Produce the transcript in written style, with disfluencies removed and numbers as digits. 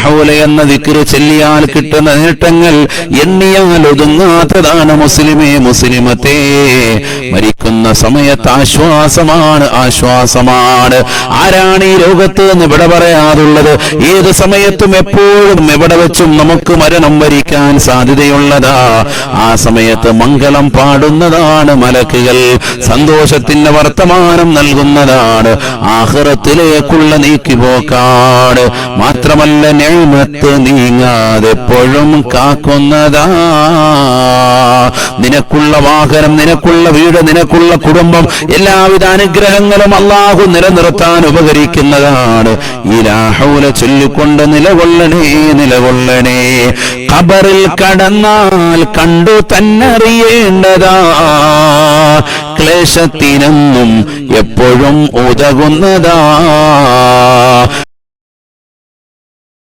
ഹൗല എന്ന ദിക്ർ ചൊല്ലിയാൽ കിട്ടുന്ന നേട്ടങ്ങൾ എണ്ണിയാൽ ഒതുങ്ങാത്തതാണ്. മുസ്ലിമേ, മുസ്ലിമത്തേ, മരിക്കുന്ന സമയത്ത് ആശ്വാസമാണ്. ആരാണ് ഈ ലോകത്ത് എന്ന് ഇവിടെ പറയാതുള്ളത്? ഏത് സമയത്തും എപ്പോഴും എവിടെ വെച്ചും നമുക്ക് മരണം വരിക്കാൻ സാധ്യതയുള്ളതാ. ആ സമയത്ത് മംഗളം പാടുന്നതാണ് മലക്കുകൾ, സന്തോഷത്തിന്റെ വർത്തമാനം നൽകുന്നതാണ്, ആഖിറത്തിലേക്കുള്ള നീക്കിപ്പോക്കാണ്. മാത്രമല്ല നിഅമത്ത് നീങ്ങാതെ എപ്പോഴും കാക്കുന്നതാ. നിനക്കുള്ള വാഹനം, നിനക്കുള്ള വീട്, നിനക്കുള്ള കുടുംബം, എല്ലാവിധ അനുഗ്രഹങ്ങളും അല്ലാഹു നിലനിർത്താൻ ഉപകരിക്കുന്നതാണ്. ഈ ലാ ഹൗല ചൊല്ലിക്കൊണ്ട് നിലകൊള്ളണേ. ഖബറിൽ കടന്നാൽ കണ്ടു തന്നറിയേണ്ടതാ, ക്ലേശത്തിനെന്നും എപ്പോഴും ഉതകുന്നതാ.